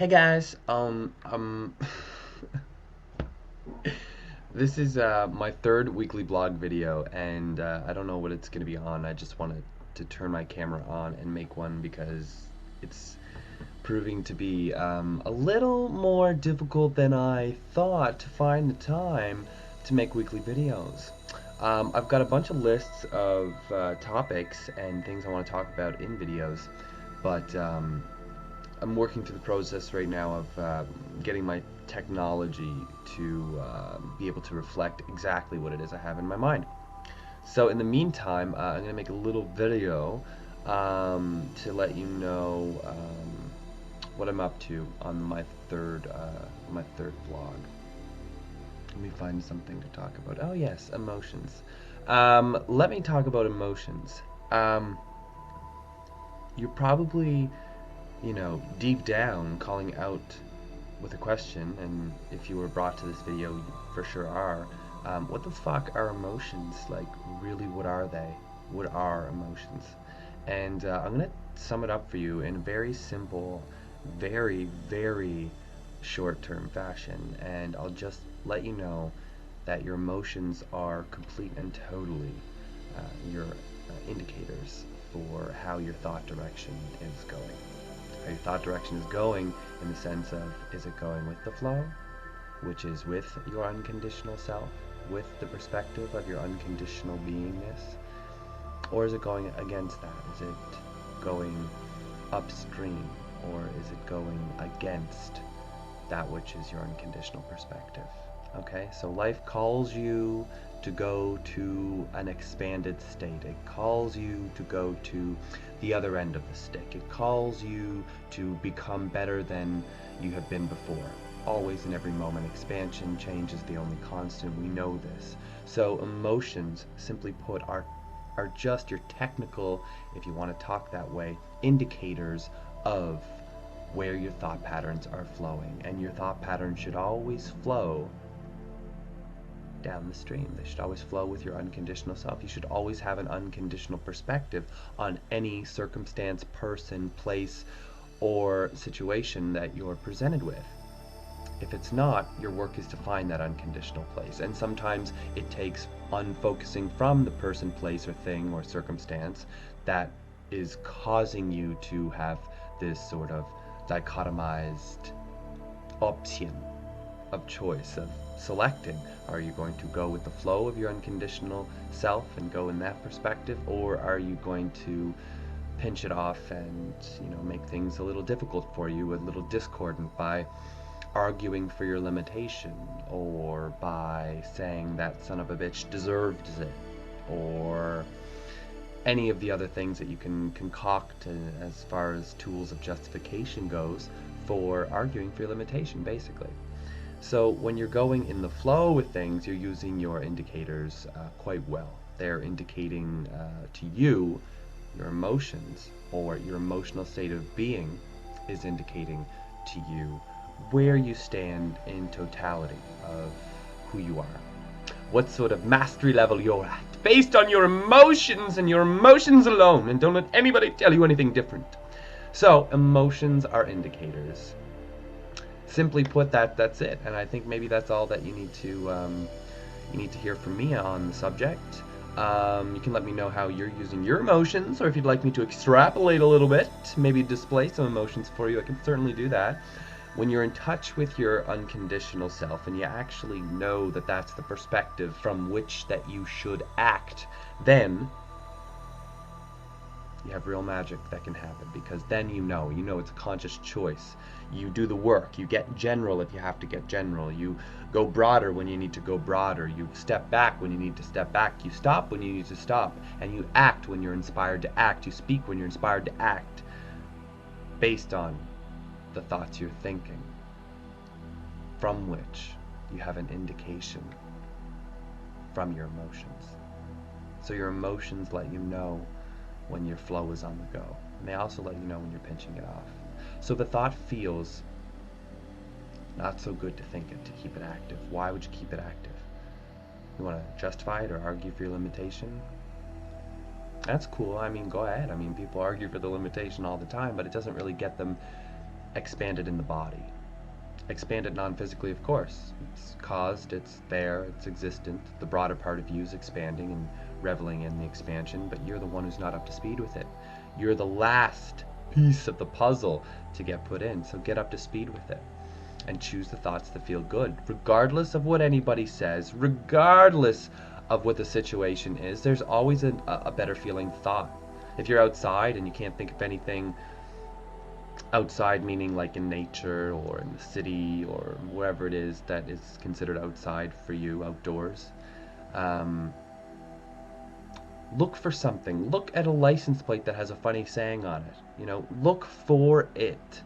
Hey guys, this is my third weekly blog video, and I don't know what it's gonna be on. I just wanted to turn my camera on and make one because it's proving to be a little more difficult than I thought to find the time to make weekly videos. I've got a bunch of lists of topics and things I want to talk about in videos, but I'm working through the process right now of getting my technology to be able to reflect exactly what it is I have in my mind. So in the meantime, I'm going to make a little video to let you know what I'm up to on my third vlog. Let me find something to talk about. Oh yes, emotions. Let me talk about emotions. Um, you're probably, deep down calling out with a question, and if you were brought to this video, you for sure are. What the fuck are emotions? Like, really, what are they? What are emotions? And I'm gonna sum it up for you in a very simple, very, very short-term fashion, and I'll just let you know that your emotions are complete and totally your indicators for how your thought direction is going. How your thought direction is going in the sense of, is it going with the flow, which is with your unconditional self, with the perspective of your unconditional beingness, or is it going against that? Is it going upstream, or is it going against that which is your unconditional perspective? Okay, so life calls you to go to an expanded state. It calls you to go to the other end of the stick. It calls you to become better than you have been before. Always in every moment, expansion, change is the only constant. We know this. So emotions, simply put, are just your technical, if you want to talk that way, indicators of where your thought patterns are flowing. And your thought patterns should always flow down the stream. They should always flow with your unconditional self. You should always have an unconditional perspective on any circumstance, person, place, or situation that you're presented with. If it's not, your work is to find that unconditional place. And sometimes it takes unfocusing from the person, place, or thing, or circumstance that is causing you to have this sort of dichotomized option of choice, of selecting. Are you going to go with the flow of your unconditional self and go in that perspective, or are you going to pinch it off and make things a little difficult for you, a little discordant by arguing for your limitation, or by saying that son of a bitch deserved it, or any of the other things that you can concoct as far as tools of justification goes for arguing for your limitation, basically. So when you're going in the flow with things, you're using your indicators quite well. They're indicating to you your emotions, or your emotional state of being is indicating to you where you stand in totality of who you are. What sort of mastery level you're at, based on your emotions and your emotions alone, and don't let anybody tell you anything different. So emotions are indicators. Simply put, that's it. And I think maybe that's all that you need to hear from me on the subject. You can let me know how you're using your emotions, or if you'd like me to extrapolate a little bit, maybe display some emotions for you, I can certainly do that. When you're in touch with your unconditional self and you actually know that that's the perspective from which that you should act, then you have real magic that can happen, because then you know it's a conscious choice. You do the work, you get general if you have to get general, you go broader when you need to go broader, you step back when you need to step back, you stop when you need to stop, and you act when you're inspired to act, you speak when you're inspired to act, based on the thoughts you're thinking, from which you have an indication from your emotions. So your emotions let you know when your flow is on the go, and they also let you know when you're pinching it off. So if a thought feels not so good to think it, to keep it active, why would you keep it active? You want to justify it or argue for your limitation? That's cool. I mean, go ahead. I mean, people argue for the limitation all the time, but it doesn't really get them expanded in the body. Expanded non-physically, of course. It's caused, it's there, it's existent. The broader part of you is expanding and reveling in the expansion, but you're the one who's not up to speed with it. You're the last piece of the puzzle to get put in, so get up to speed with it. And choose the thoughts that feel good, regardless of what anybody says, regardless of what the situation is. There's always a better feeling thought. If you're outside and you can't think of anything outside, meaning like in nature or in the city or wherever it is that is considered outside for you, outdoors, um, look for something. Look at a license plate that has a funny saying on it. Look for it.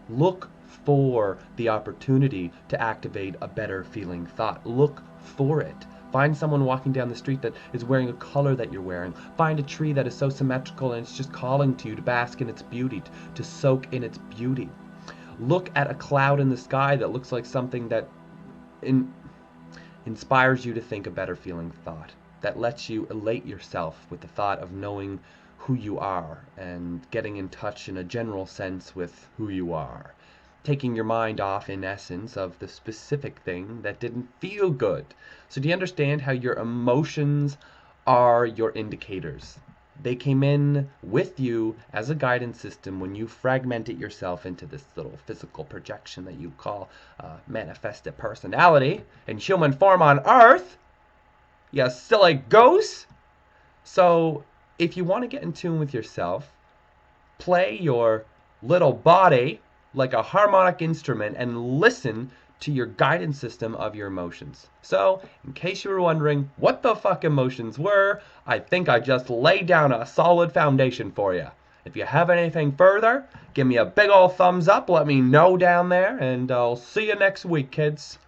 Look for the opportunity to activate a better feeling thought. Look for it. Find someone walking down the street that is wearing a color that you're wearing. Find a tree that is so symmetrical and it's just calling to you to bask in its beauty, to soak in its beauty. Look at a cloud in the sky that looks like something that inspires you to think a better feeling thought, that lets you elate yourself with the thought of knowing who you are and getting in touch in a general sense with who you are. Taking your mind off, in essence, of the specific thing that didn't feel good. So do you understand how your emotions are your indicators? They came in with you as a guidance system when you fragmented yourself into this little physical projection that you call manifested personality in human form on Earth. You silly goose. So if you want to get in tune with yourself, play your little body like a harmonic instrument and listen to your guidance system of your emotions. So, in case you were wondering what the fuck emotions were, I think I just laid down a solid foundation for you. If you have anything further, give me a big ol' thumbs up, let me know down there, and I'll see you next week, kids.